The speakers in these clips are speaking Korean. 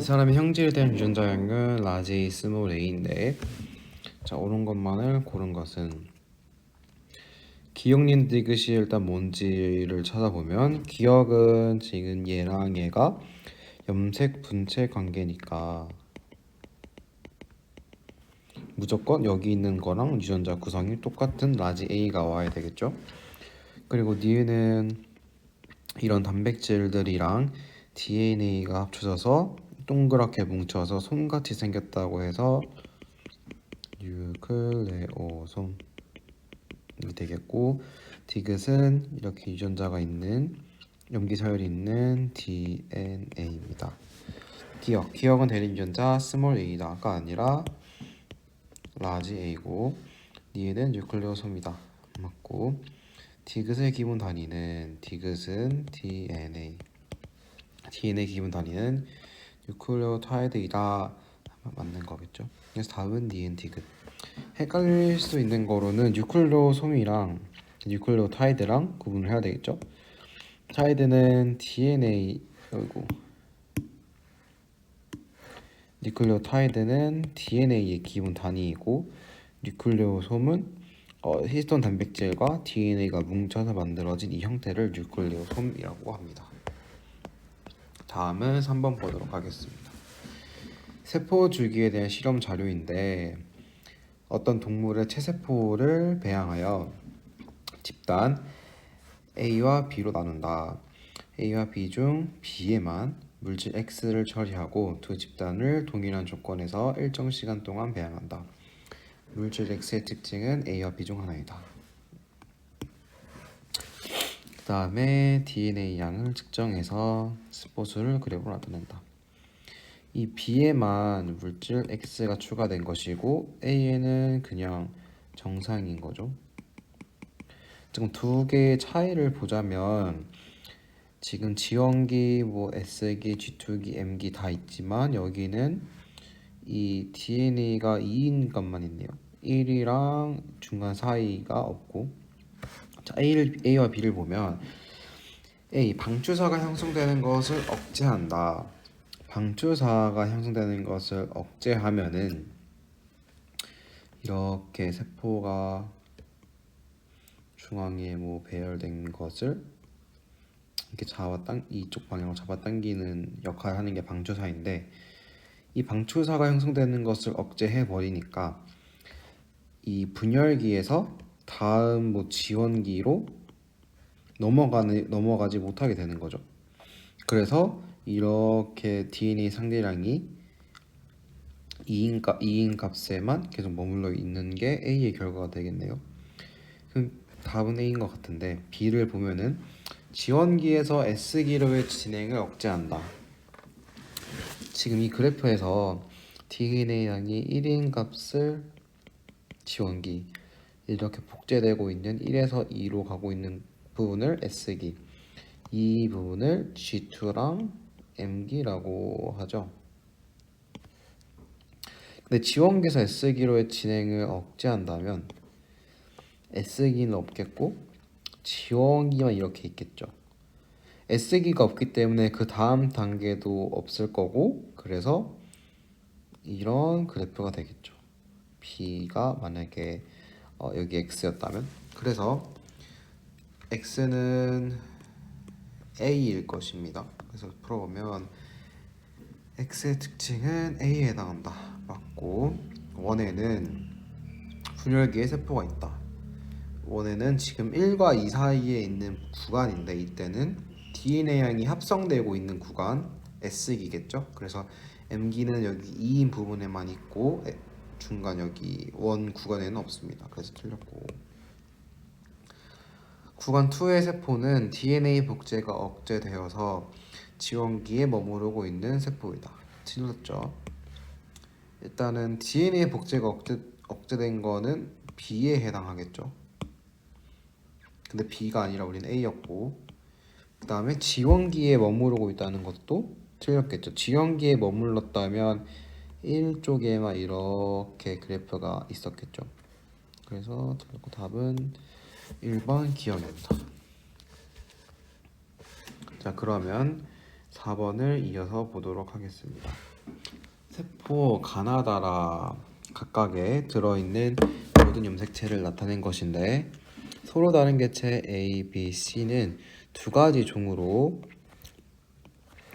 사람의 형질에 대한 유전자량은 라지 A, 스몰 a인데, 자, 옳은 것만을 고른 것은 기억니은 디귿이 일단 뭔지를 찾아보면, 기억은 지금 얘랑 얘가 염색 분체 관계니까 무조건 여기 있는 거랑 유전자 구성이 똑같은 라지 A가 와야 되겠죠. 그리고 니은은 이런 단백질들이랑 DNA가 합쳐져서 동그랗게 뭉쳐서 솜같이 생겼다고 해서 뉴클레오솜이 되겠고, 디귿은 이렇게 유전자가 있는 염기 서열이 있는 DNA입니다. 기억은 대립 유전자 스몰 a다가 아니라 라지 a고, 니은은 뉴클레오솜이다 맞고, 디귿의 기본 단위는 디귿은 DNA 기본 단위는 뉴클레오타이드이다 맞는 거겠죠. 그래서 답은 니은 디귿. 헷갈릴 수 있는 거로는 뉴클레오솜이랑 뉴클레오타이드랑 구분을 해야 되겠죠. 타이드는 DNA 뉴클레오타이드는 DNA의 기본 단위이고, 뉴클레오솜은 히스톤 단백질과 DNA가 뭉쳐서 만들어진 이 형태를 뉴클레오솜이라고 합니다. 다음은 3번 보도록 하겠습니다. 세포 줄기에 대한 실험 자료인데, 어떤 동물의 체세포를 배양하여 집단 A와 B로 나눈다. A와 B 중 B에만 물질 X를 처리하고 두 집단을 동일한 조건에서 일정 시간 동안 배양한다. 물질 X의 특징은 A와 B 중 하나이다. 그 다음에 DNA 양을 측정해서 스포수를 그래프로 나타낸다. 이 B에만 물질 X가 추가된 것이고 A에는 그냥 정상인 거죠. 지금 두 개의 차이를 보자면, 지금 지원기, S기, G2기, M기 다 있지만 여기는 이 DNA가 2인 것만 있네요. 1이랑 중간 사이가 없고. 자, A와 B를 보면, A, 방추사가 형성되는 것을 억제한다. 방추사가 형성되는 것을 억제하면은 이렇게 세포가 중앙에 배열된 것을 이렇게 이쪽 방향으로 잡아당기는 역할을 하는 게 방추사인데, 이 방추사가 형성되는 것을 억제해 버리니까 이 분열기에서 다음 지원기로 넘어가지 못하게 되는 거죠. 그래서 이렇게 DNA 상대량이 2인 값에만 계속 머물러 있는 게 A의 결과가 되겠네요. 그럼 답은 A인 것 같은데, B를 보면은 지원기에서 S기로의 진행을 억제한다. 지금 이 그래프에서 DNA량이 1인 값을 지원기, 이렇게 복제되고 있는 1에서 2로 가고 있는 부분을 S기, 이 부분을 G2랑 M기라고 하죠. 근데 지원기에서 S기로의 진행을 억제한다면 S기는 없겠고 지원기만 이렇게 있겠죠. S기가 없기 때문에 그 다음 단계도 없을 거고, 그래서 이런 그래프가 되겠죠. B가 만약에 여기 X였다면, 그래서 X는 A일 것입니다. 그래서 풀어보면 X의 특징은 A에 해당한다 맞고, 원에는 분열기에 세포가 있다. 원에는 지금 1과 2 사이에 있는 구간인데, 이때는 DNA 양이 합성되고 있는 구간 S기겠죠. 그래서 M기는 여기 2인 부분에만 있고 중간 여기 원 구간에는 없습니다. 그래서 틀렸고, 구간 2의 세포는 DNA 복제가 억제되어서 지원기에 머무르고 있는 세포이다. 틀렸죠. 일단은 DNA 복제가 억제된 거는 B에 해당하겠죠. 근데 B가 아니라 우리는 A였고, 그 다음에 지원기에 머무르고 있다는 것도 틀렸겠죠. 지원기에 머물렀다면 1쪽에만 이렇게 그래프가 있었겠죠. 그래서 틀렸고, 답은 1번 기억입니다. 자, 그러면 4번을 이어서 보도록 하겠습니다. 세포 가나다라 각각에 들어있는 모든 염색체를 나타낸 것인데 서로 다른 개체 A, B, C는 두 가지 종으로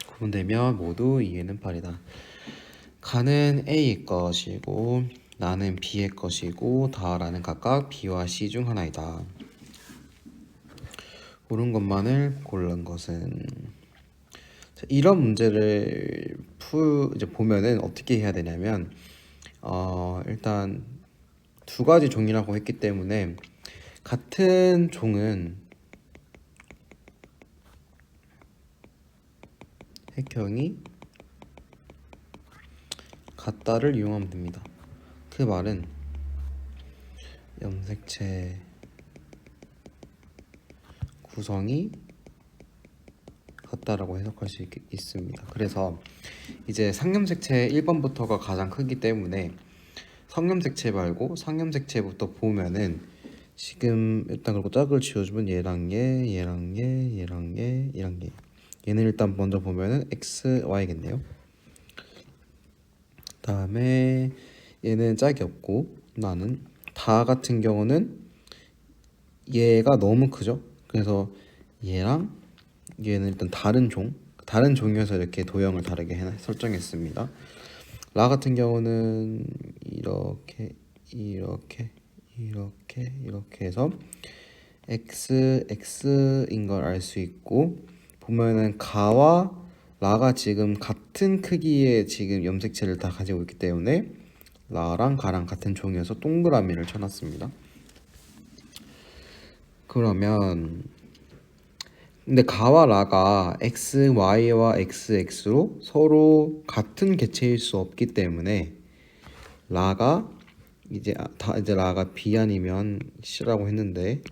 구분되며 모두 이해는 8이다. 가는 A의 것이고 나는 B의 것이고 다라는 각각 B와 C 중 하나이다. 옳은 것만을 고른 것은 이런 문제를 이제 보면은 어떻게 해야 되냐면 일단 두 가지 종이라고 했기 때문에 같은 종은 핵형이 같다를 이용하면 됩니다. 그 말은 염색체 구성이 같다라고 해석할 수 있습니다. 그래서 이제 상염색체 1번부터가 가장 크기 때문에 성염색체 말고 상염색체부터 보면은 지금 일단 그리고 짝을 지워주면 얘랑 얘랑 얘랑 얘랑 얘는 일단 먼저 보면은 X, Y겠네요. 다음에 얘는 짝이 없고 나는 다 같은 경우는 얘가 너무 크죠. 그래서 얘랑 얘는 일단 다른 종이어서 이렇게 도형을 다르게 설정했습니다. 라 같은 경우는 이렇게 해서 x인 걸 알 수 있고 보면은 가와 라가 지금 같은 크기의 지금 염색체를 다 가지고 있기 때문에 라랑 가랑 같은 종이어서 동그라미를 쳐놨습니다. 그러면 근데 가와 라가 x, y와 xx로 서로 같은 개체일 수 없기 때문에 라가 이제 라가 b 아니면 c라고 했는데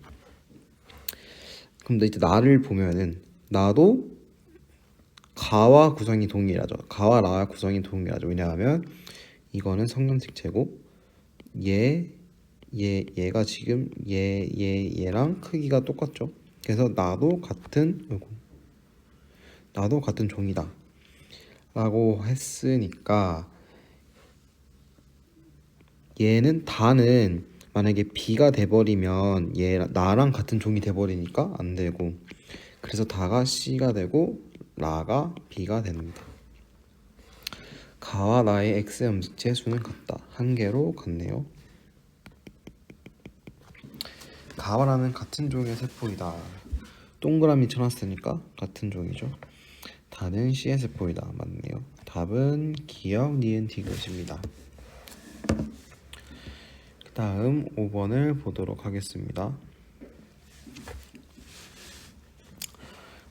근데 이제 나를 보면은 나도 가와 구성이 동일하죠. 가와 라와 구성이 동일하죠. 왜냐하면 이거는 성염색체고 얘가 지금 얘랑 크기가 똑같죠. 그래서 나도 같은 종이다 라고 했으니까 얘는 다는 만약에 B가 돼버리면 나랑 같은 종이 돼버리니까 안 되고 그래서 다가 C가 되고 라가 B가 됩니다. 가와 라의 X 염색체 수는 같다. 한 개로 같네요. 가와 라는 같은 종의 세포이다. 동그라미 쳐놨으니까 같은 종이죠. 다는 C의 세포이다. 맞네요. 답은 기역, 니은, 디귿입니다. 그 다음 5번을 보도록 하겠습니다.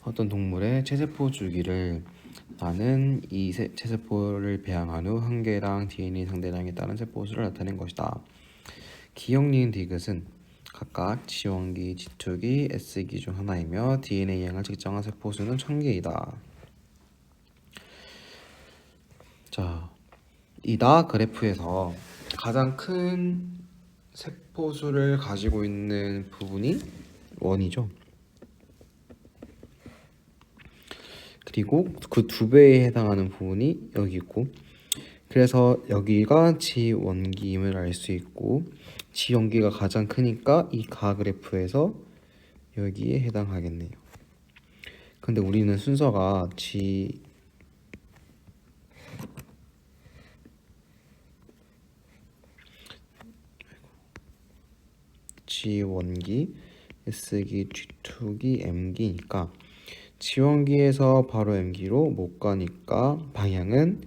어떤 동물의 체세포 주기를 나는 이 체세포를 배양한 후 한 개당 DNA 상대량에 따른 세포수를 나타낸 것이다. 기역, 니은, 디귿은 각각 G1기, G2기, S기 중 하나이며 DNA 양을 측정한 세포수는 1000개이다. 자, 이 나 그래프에서 가장 큰 세포수를 가지고 있는 부분이 1이죠. 그리고 그 2배에 해당하는 부분이 여기 있고 그래서 여기가 G1기임을 알 수 있고 G1기가 가장 크니까 이 가 그래프에서 여기에 해당하겠네요. 근데 우리는 순서가 G1기, S기, G2기, M기니까 G1기에서 바로 M기로 못 가니까 방향은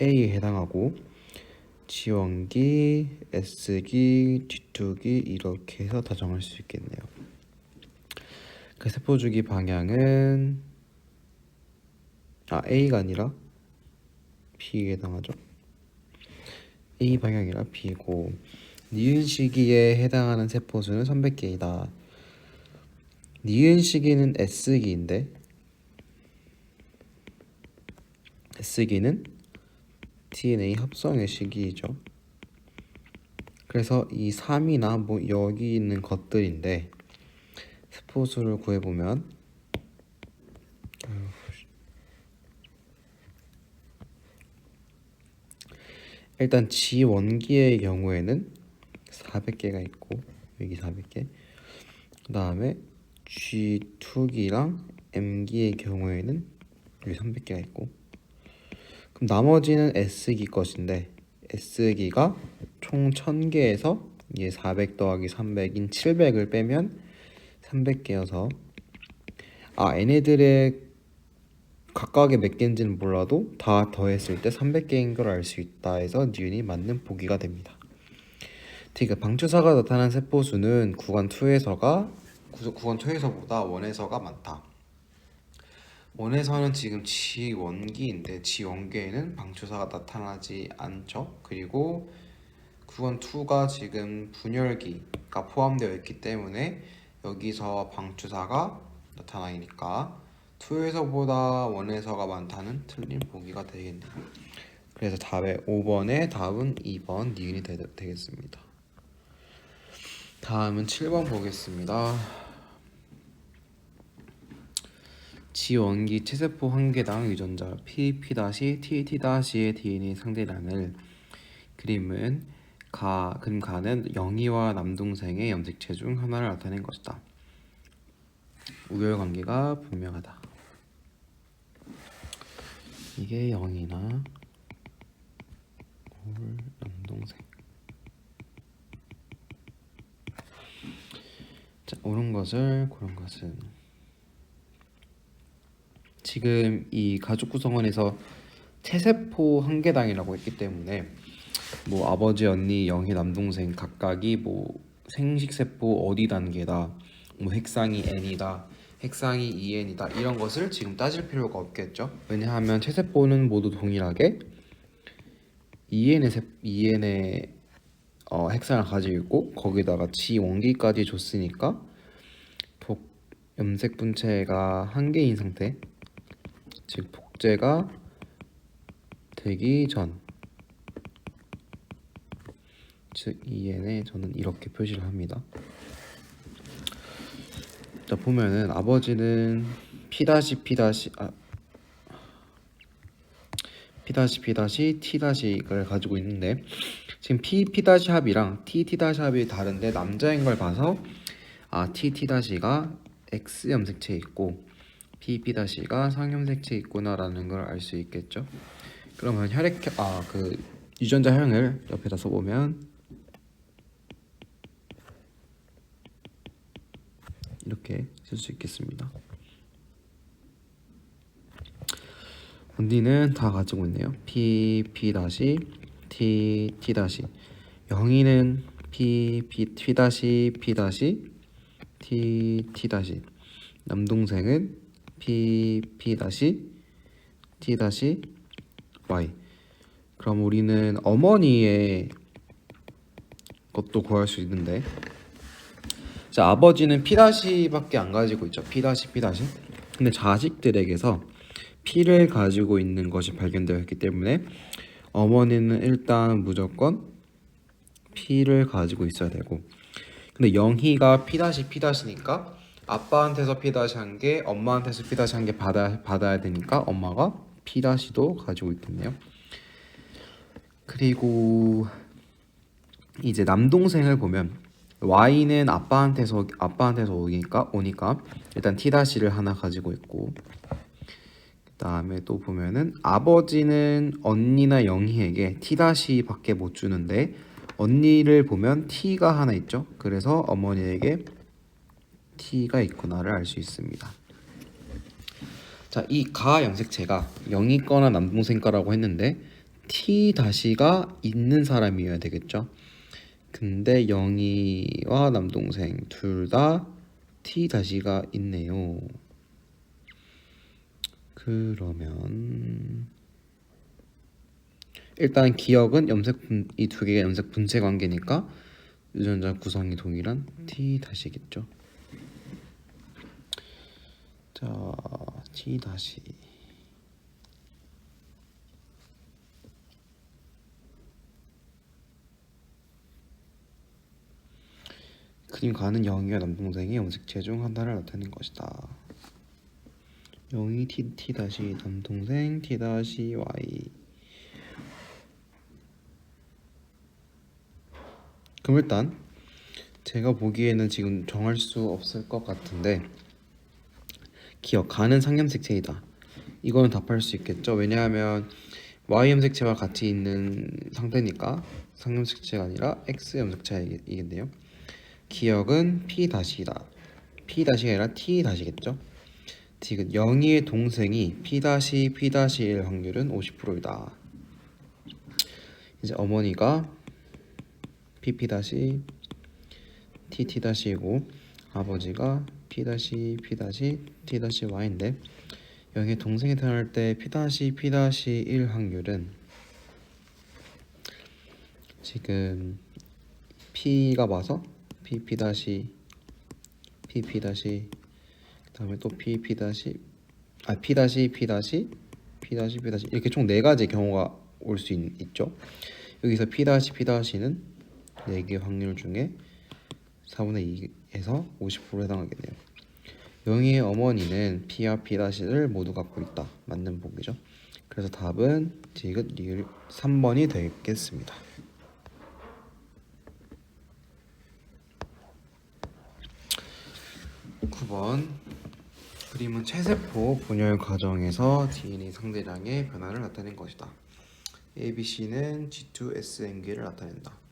A에 해당하고 G1기, S기, G2기 이렇게 해서 다 정할 수 있겠네요. 그 세포 주기 방향은 A가 아니라 B에 해당하죠. A 방향이라 B고 니은 시기에 해당하는 세포수는 300개이다. 니은 시기는 S기인데 S기는 DNA 합성의 시기이죠. 그래서 이 3이나 뭐 여기 있는 것들인데 세포수를 구해보면 일단 G1기의 경우에는 400개가 있고 여기 400개. 그 다음에 G2기랑 M기의 경우에는 여기 300개가 있고, 그럼 나머지는 S기 것인데 S기가 총 1000개에서 이게 400 더하기 300인 700을 빼면 300개여서 얘네들의 각각의 몇 개인지는 몰라도 다 더했을 때 300개인 걸 알 수 있다 해서 니은이 맞는 보기가 됩니다. 그 방추사가 나타난 세포수는 구간 2에서보다 1에서가 많다. 1에서는 지금 G1기인데 G1기에는 방추사가 나타나지 않죠. 그리고 구간 2가 지금 분열기가 포함되어 있기 때문에 여기서 방추사가 나타나니까 2에서보다 1에서가 많다는 틀린 보기가 되겠네요. 그래서 답의 5번의 답은 2번 니은이 되겠습니다. 다음은 7번 보겠습니다. G1기 체세포 한 개당 유전자 P-T-T의 DNA 상대량을 그림 가는 영희와 남동생의 염색체 중 하나를 나타낸 것이다. 우열관계가 분명하다. 이게 영희나 남동생. 자, 옳은 것은 지금 이 가족 구성원에서 체세포 한 개당이라고 했기 때문에 뭐 아버지, 언니, 영희, 남동생 각각이 뭐 생식세포 어디 단계다, 뭐 핵상이 N이다, 핵상이 EN이다 이런 것을 지금 따질 필요가 없겠죠. 왜냐하면 체세포는 모두 동일하게 EN의 핵상을 가지고 있고 거기다가 G1기까지 줬으니까 염색 분체가 한 개인 상태, 즉 복제가 되기 전, 즉 EN에 저는 이렇게 표시를 합니다. 자, 보면은 아버지는 P-T-를 가지고 있는데 지금 P-합이랑 T-합이 다른데 남자인 걸 봐서 T-가 X 염색체에 있고 P-가 상염색체에 있구나라는 걸 알 수 있겠죠. 그러면 그 유전자형을 옆에다 써보면 이렇게 쓸 수 있겠습니다. 언니는 다 가지고 있네요. P-T-, 영희는 P-T-, T-, 남동생은 P-T-Y. 그럼 우리는 어머니의 것도 구할 수 있는데, 자, 아버지는 P-밖에 안 가지고 있죠. P-. 근데 자식들에게서 P를 가지고 있는 것이 발견되었기 때문에 어머니는 일단 무조건 P를 가지고 있어야 되고, 근데 영희가 P-니까 아빠한테서 P-한 게 엄마한테서 P-한 게 받아야 되니까 엄마가 P-도 가지고 있겠네요. 그리고 이제 남동생을 보면 Y는 아빠한테서 오니까 일단 T-를 하나 가지고 있고, 그 다음에 또 보면은 아버지는 언니나 영희에게 T-밖에 못 주는데 언니를 보면 T가 하나 있죠. 그래서 어머니에게 T가 있구나를 알 수 있습니다. 자, 이 가 염색체가 영희 거나 남동생 거라고 했는데 T-가 있는 사람이어야 되겠죠. 근데 영희와 남동생 둘 다 T-가 있네요. 그러면 일단 기억은 이 두 개가 염색 분체 관계니까 유전자 구성이 동일한 T-겠죠. 자, T-. 그림 가는 영희와 남동생이 염색체 중 하나를 나타낸 것이다. 영희 T-, 남동생 T-Y. 그럼 일단 제가 보기에는 지금 정할 수 없을 것 같은데 기억 가는 상염색체이다. 이거는 답할 수 있겠죠. 왜냐하면 Y 염색체와 같이 있는 상태니까 상염색체가 아니라 X 염색체이겠네요. 기억은 P 다시다. P 다시가 아니라 T 다시겠죠. 디귿 0의 동생이 P 다시 P 다시일 확률은 50%이다. 이제 어머니가 PP 다시 TT 다시이고 아버지가 P 다시 P 다시 T 다시 Y인데 여기에 동생이 태어날 때 P 다시 P 다시 1 확률은 지금 P가 와서 PP 다시 PP 다시 그다음에 또 PP 다시 P 다시 P 다시 P 다시 P 다시 이렇게 총 4가지 경우가 올 수 있죠. 여기서 P 다시 P 다시는 4개 확률 중에 4분의 2에서 50% 해당하겠네요. 영희의 어머니는 P와 P 다시를 모두 갖고 있다. 맞는 보기죠. 그래서 답은 디귿 리을 3번이 되겠습니다. 9번 그림은 체세포 분열 과정에서 DNA 상대량의 변화를 나타낸 것이다. ABC는 G2SN기를 나타낸다.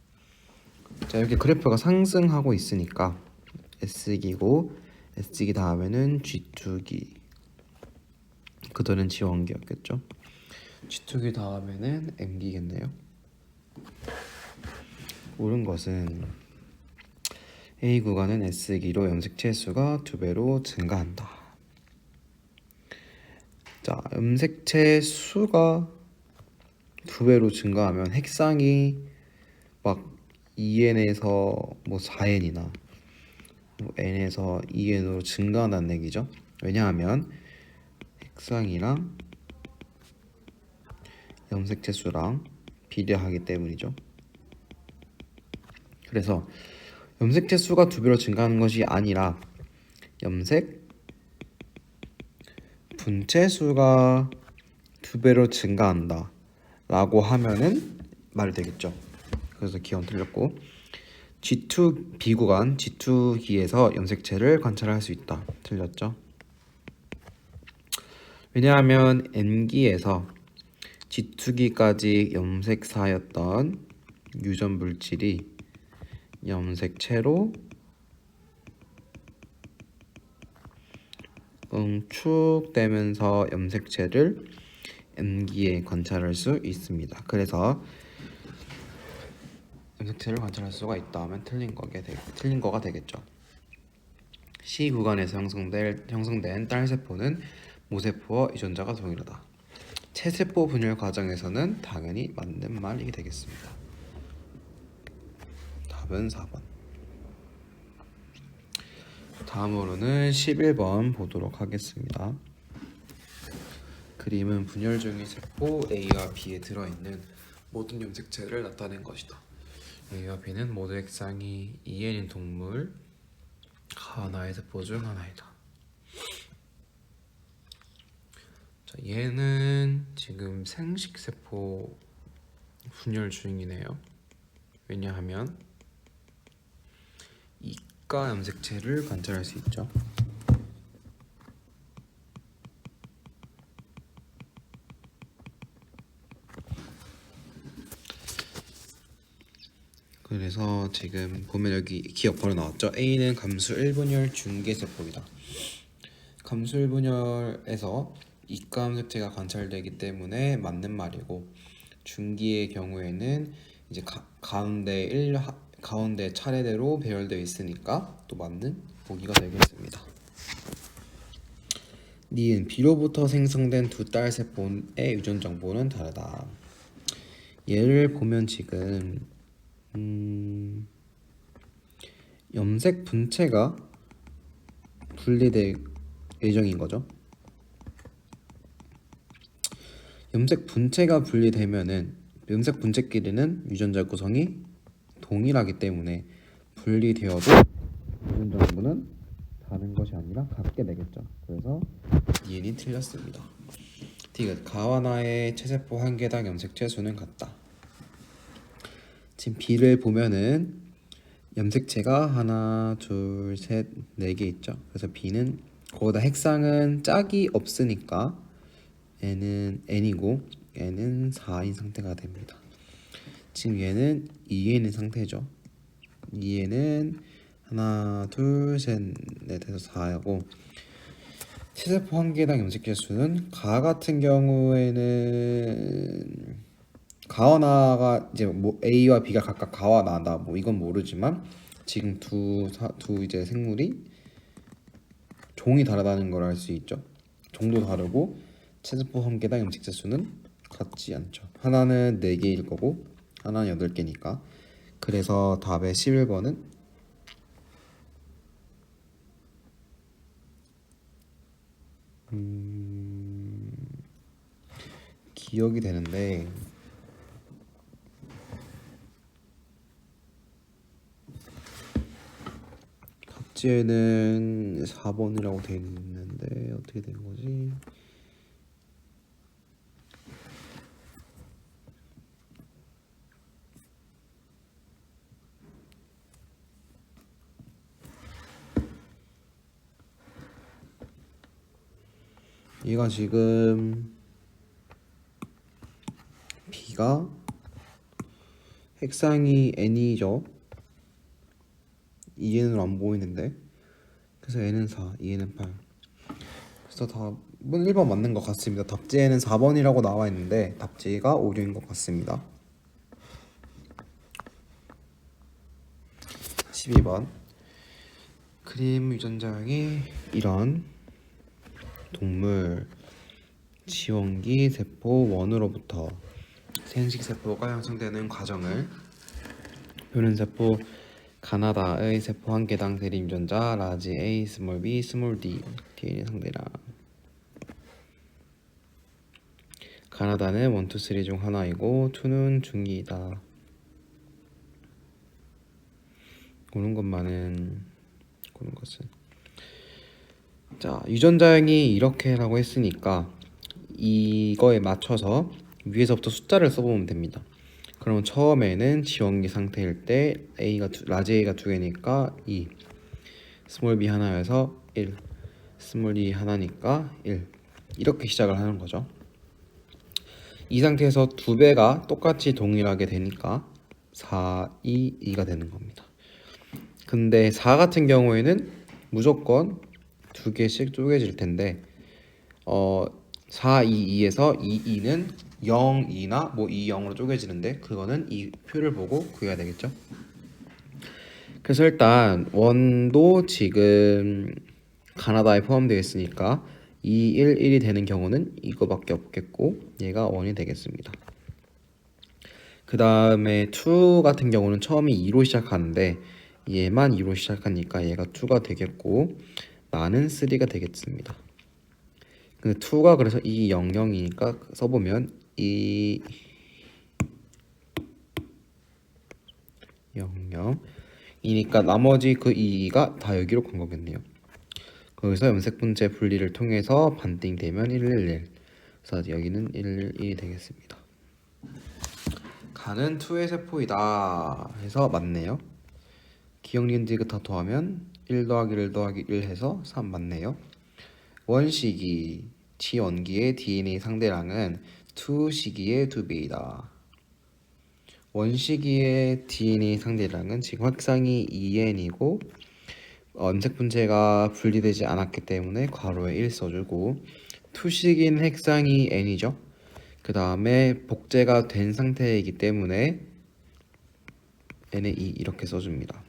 자, 이렇게 그래프가 상승하고 있으니까 S기고 S기 다음에는 G2기 그들은 지원기였겠죠. G2기 다음에는 N기겠네요. 옳은 것은 A 구간은 S기로 염색체 수가 2배로 증가한다. 자, 염색체 수가 2배로 증가하면 핵상이 막 2n에서 뭐 4n이나 뭐 n에서 2n으로 증가한다는 얘기죠. 왜냐하면 핵상이랑 염색체 수랑 비례하기 때문이죠. 그래서 염색체 수가 2배로 증가하는 것이 아니라 염색 분체 수가 2배로 증가한다 라고 하면은 말이 되겠죠. 그래서 기억은 틀렸고 G2 B구간 G2기에서 염색체를 관찰할 수 있다. 틀렸죠. 왜냐하면 N기에서 G2기까지 염색사였던 유전 물질이 염색체로 응축되면서 염색체를 N기에 관찰할 수 있습니다. 그래서 염색체를 관찰할 수가 있다 하면 틀린 거가 되겠죠. C 구간에서 형성된 딸세포는 모세포와 유전자가 동일하다. 체세포 분열 과정에서는 당연히 맞는 말이 되겠습니다. 답은 4번. 다음으로는 11번 보도록 하겠습니다. 그림은 분열 중인 세포 A와 B에 들어있는 모든 염색체를 나타낸 것이다. A와 B는 모두 핵상이 2N인 동물 하나의 세포 중 하나이다. 자, 얘는 지금 생식세포 분열 중이네요. 왜냐하면 이가 염색체를 관찰할 수 있죠. 그래서 지금 보면 여기 기억 바로 나왔죠. A는 감수 1분열 중계세포이다. 감수 1분열에서 이가 염색체가 관찰되기 때문에 맞는 말이고 중기의 경우에는 이제 가운데 차례대로 배열되어 있으니까 또 맞는 보기가 되겠습니다. 니은 B로부터 생성된 두 딸 세포의 유전 정보는 다르다. 얘를 보면 지금 염색 분체가 분리될 예정인 거죠. 염색 분체가 분리되면은 염색 분체끼리는 유전자 구성이 동일하기 때문에 분리되어도 유전 정보는 다른 것이 아니라 같게 되겠죠. 그래서 니은이 틀렸습니다. 디귿 가와 나의 체세포 한 개당 염색체 수는 같다. 지금 B를 보면은 염색체가 하나, 둘, 셋, 네 개 있죠. 그래서 B는 거기다 핵상은 짝이 없으니까 N은 N이고 N은 4인 상태가 됩니다. 지금 얘는 2에 있는 상태죠. 2에는 하나, 둘, 셋, 넷에서 4고 체세포 한 개당 염색체 수는 가 같은 경우에는 가와나가 이제 뭐 A와 B가 각각 가와나다 뭐 이건 모르지만 지금 두 이제 생물이 종이 다르다는 걸 알 수 있죠. 종도 다르고 체세포 한 개당 염색체 수는 같지 않죠. 하나는 4개일 거고 하나는 8개니까. 그래서 답의 11번은 기억이 되는데 답지에는 4번이라고 돼 있는데 어떻게 된 거지? 얘가 지금 B가 핵상이 N이죠. 2N으로 안 보이는데 그래서 N은 4, 2N은 8. 그래서 답은 1번 맞는 것 같습니다. 답지에는 4번이라고 나와 있는데 답지가 오류인 것 같습니다. 12번 그림 유전자형이 이런 동물 지원기 세포 1으로부터 생식 세포가 형성되는 과정을 표현세포 가나다의 세포 한 개당 대리 유전자 라지 A, 스몰 b, 스몰 d DNA 상대랑 가나다는 1, 2, 3 중 하나이고 2는 중기이다. 고른 것은 자 유전자형이 이렇게라고 했으니까 이거에 맞춰서 위에서부터 숫자를 써보면 됩니다. 그럼 처음에는 지원기 상태일 때 라지 A가 2개니까 2, 스몰 b 하나여서 1, 스몰 d 하나니까 1 이렇게 시작을 하는 거죠. 이 상태에서 2배가 똑같이 동일하게 되니까 4, 2, 2가 되는 겁니다. 근데 4 같은 경우에는 무조건 2개씩 쪼개질 텐데 4, 2, 2에서 2, 2는 0, 2나 뭐 2, 0으로 쪼개지는데 그거는 이 표를 보고 구해야 되겠죠. 그래서 일단 원도 지금 가나다에 포함되어 있으니까 2, 1, 1이 되는 경우는 이거밖에 없겠고 얘가 1이 되겠습니다. 그 다음에 2 같은 경우는 처음이 2로 시작하는데 얘만 2로 시작하니까 얘가 2가 되겠고 나는 3가 되겠습니다. 근데 2가 그래서 2, 0, 0이니까 써보면 2, 0, 0 이니까 나머지 그 2가 다 여기로 간 거겠네요. 거기서 염색분체 분리를 통해서 반띵되면 1, 1, 1 그래서 여기는 1, 1이 되겠습니다. 가는 2의 세포이다 해서 맞네요. 기억 니은 디귿 다 더하면 1 더하기 1 더하기 1 해서 3 맞네요. 원시기 지원기의 DNA 상대량은 2시기의 2배이다. 원시기의 DNA 상대량은 지금 확상이 2N이고 염색분체가 분리되지 않았기 때문에 괄호에 1 써주고 2시기는 핵상이 N이죠. 그 다음에 복제가 된 상태이기 때문에 N에 2 이렇게 써줍니다.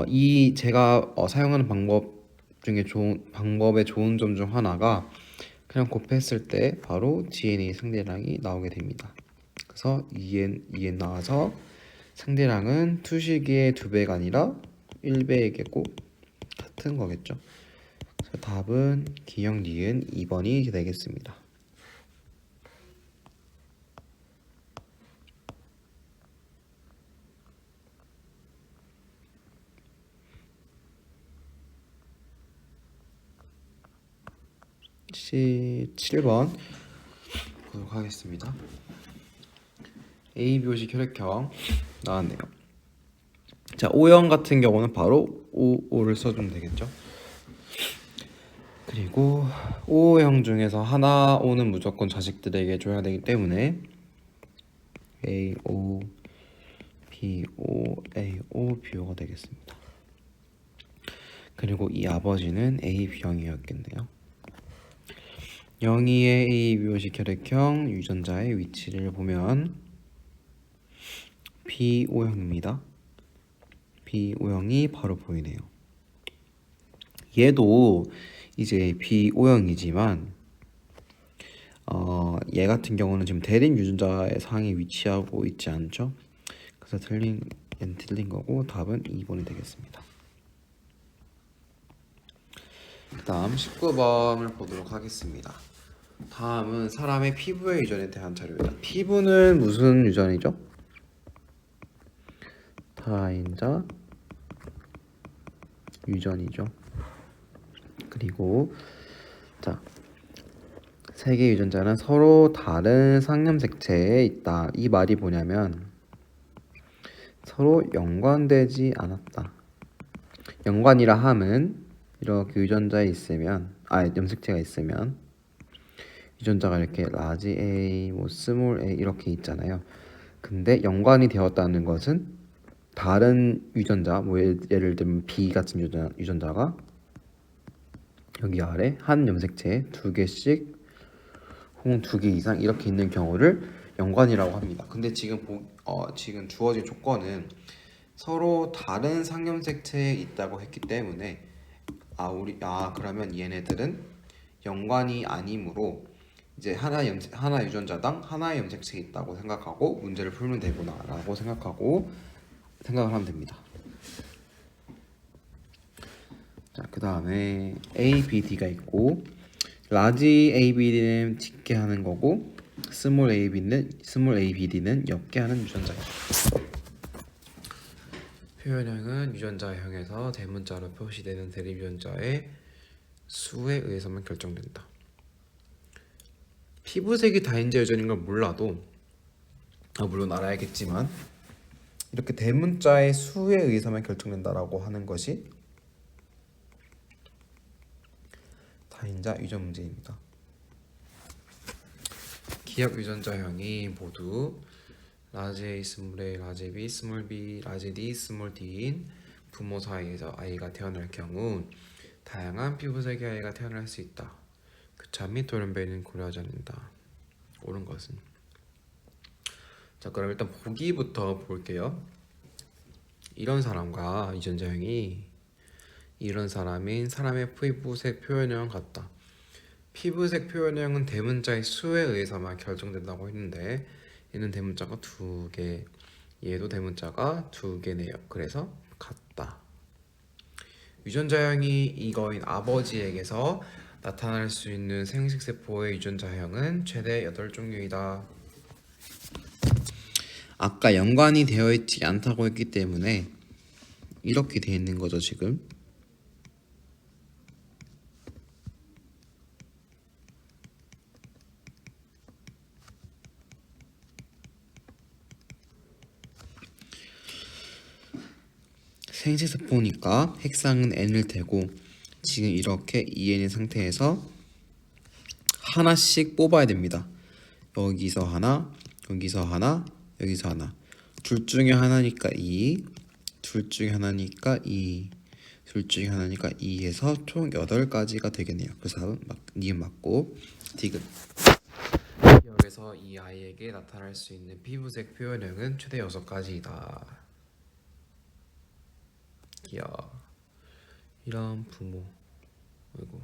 이 제가 사용하는 방법 중에 방법의 좋은 점 중 하나가 그냥 곱했을 때 바로 DNA 상대량이 나오게 됩니다. 그래서 2n 나와서 상대량은 2시기의 2배가 아니라 1배이겠고 같은 거겠죠. 그래서 답은 기억 니은 2번이 되겠습니다. 시 7번 보도록 하겠습니다. ABOC 혈액형 나왔네요. 자, O형 같은 경우는 바로 O를 써주면 되겠죠. 그리고 O형 중에서 하나 O는 무조건 자식들에게 줘야 되기 때문에 A, O, B, O, A, O, B, O가 되겠습니다. 그리고 이 아버지는 A, B형이었겠네요. 영희의 A, B, O식 혈액형 유전자의 위치를 보면 B, O형입니다. B, O형이 바로 보이네요. 얘도 이제 B, O형이지만 얘 같은 경우는 지금 대립 유전자의 상에 위치하고 있지 않죠? 그래서 틀린 거고 답은 2번이 되겠습니다. 그 다음 19번을 보도록 하겠습니다. 다음은 사람의 피부의 유전에 대한 자료입니다. 피부는 무슨 유전이죠? 다인자 유전이죠. 그리고 자, 세 개의 유전자는 서로 다른 상념색체에 있다. 이 말이 뭐냐면 서로 연관되지 않았다. 연관이라 함은 이렇게 유전자에 있으면 염색체가 있으면 유전자가 이렇게 라지 A, 뭐 스몰 A 이렇게 있잖아요. 근데 연관이 되었다는 것은 다른 유전자, 뭐 예를 들면 B 같은 유전자가 여기 아래 한 염색체에 2개씩 혹은 2개 이상 이렇게 있는 경우를 연관이라고 합니다. 근데 지금 지금 주어진 조건은 서로 다른 상염색체에 있다고 했기 때문에 그러면 얘네들은 연관이 아니므로 이제 하나 유전자당 하나의 염색체에 있다고 생각하고 문제를 풀면 되구나라고 생각을 하면 됩니다. 자, 그 다음에 A, B, D가 있고 라지 A, B, D는 짙게 하는 거고 스몰 A, B, D는 옅게 하는 유전자예요. 표현형은 유전자형에서 대문자로 표시되는 대립 유전자의 수에 의해서만 결정된다. 피부색이 다인자 유전인 걸 몰라도 물론 알아야겠지만 이렇게 대문자의 수에 의해서만 결정된다라고 하는 것이 다인자 유전 문제입니다. 기억 유전자형이 모두 라지 A, 스몰 A, 라지 B, 스몰 B, 라지 D, 스몰 D인 부모 사이에서 아이가 태어날 경우 다양한 피부색의 아이가 태어날 수 있다. 교차 및 돌연변이는 고려하지 않는다. 옳은 것은 자, 그럼 일단 보기부터 볼게요. 이런 사람과 유전자형이 이런 사람인 사람의 피부색 표현형 같다. 피부색 표현형은 대문자의 수에 의해서만 결정된다고 했는데 얘는 대문자가 2개, 얘도 대문자가 2개네요. 그래서 같다. 유전자형이 이거인 아버지에게서 나타날 수 있는 생식세포의 유전자형은 최대 8종류이다. 아까 연관이 되어 있지 않다고 했기 때문에 이렇게 되어 있는 거죠, 지금. 생식세포니까 핵상은 n을 대고 지금 이렇게 2n의 상태에서 하나씩 뽑아야 됩니다. 여기서 하나, 여기서 하나, 여기서 하나. 둘 중에 하나니까 2, 둘 중에 하나니까 2, 둘 중에 하나니까 2에서 총 8가지가 되겠네요. 그래서 니은 맞고 디귿. 여기서 이 아이에게 나타날 수 있는 피부색 표현형은 최대 6가지이다. 이런 부모. 아이고.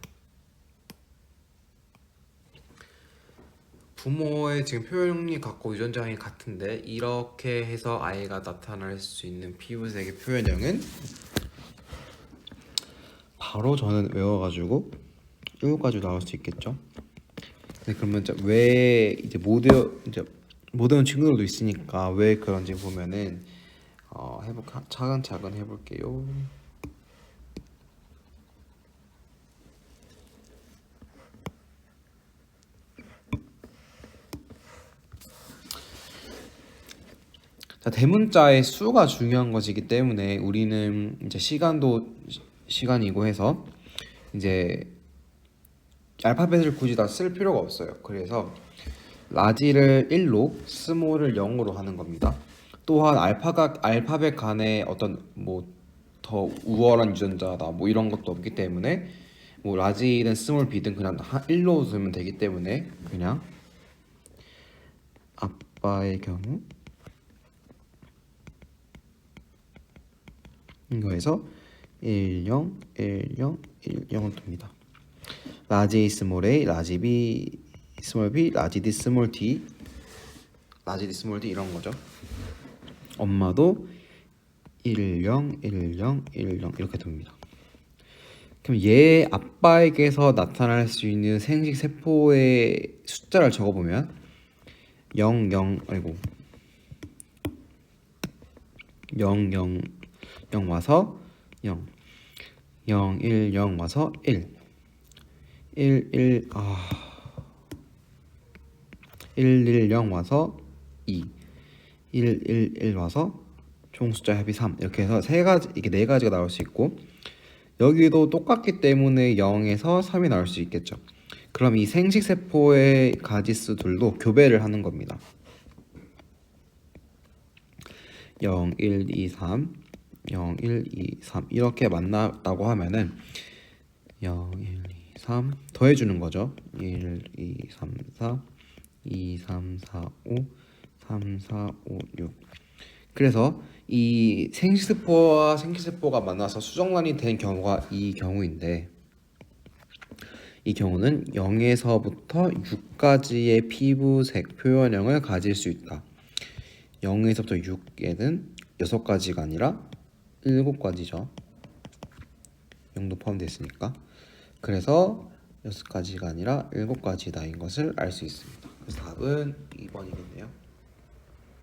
부모의 지금 표현이 같고 유전자형이 같은데 이렇게 해서 아이가 나타날 수 있는 피부색의 표현형은 바로 저는 외워가지고 7가지 나올 수 있겠죠. 네, 그러면 왜 이제 모든 친구들도 있으니까 왜 그런지 보면은 차근차근 해볼게요. 자, 대문자의 수가 중요한 것이기 때문에 우리는 이제 시간도 시간이고 해서 이제 알파벳을 굳이 다 쓸 필요가 없어요. 그래서 라지를 1로 스몰을 0으로 하는 겁니다. 또한 알파벳 간에 어떤 뭐 더 우월한 유전자다 뭐 이런 것도 없기 때문에 뭐 라지든 스몰 B든 그냥 1로 두면 되기 때문에 그냥 아빠의 경우 이거에서 10, 10, 10을 둡니다. 라지 A 스몰 A, 라지 B 스몰 B, 라지 D 스몰 D, 라지 D 스몰 D 이런 거죠. 엄마도 1, 0, 1, 0, 1, 0 이렇게 둡니다. 그럼 얘 아빠에게서 나타날 수 있는 생식 세포의 숫자를 적어보면 0, 0, 아이고 0, 0, 0 와서 0, 0, 1, 0 와서 1, 1, 1, 1, 1, 0 와서 2, 1, 1, 1 와서 총 숫자 합이 3 이렇게 해서 세 가지 이게 네 가지가 나올 수 있고 여기도 똑같기 때문에 0에서 3이 나올 수 있겠죠. 그럼 이 생식세포의 가지수들도 교배를 하는 겁니다. 0, 1, 2, 3, 0, 1, 2, 3 이렇게 만났다고 하면은 0, 1, 2, 3 더해주는 거죠. 1, 2, 3, 4, 2, 3, 4, 5, 3, 4, 5, 6 그래서 이 생식세포와 생기세포가 만나서 수정란이 된 경우가 이 경우인데 이 경우는 0에서부터 6가지의 피부색 표현형을 가질 수 있다. 0에서부터 6에는 6가지가 아니라 7가지죠. 0도 포함되어 있으니까. 그래서 6가지가 아니라 7가지다인 것을 알 수 있습니다. 그래서 답은 2번이겠네요.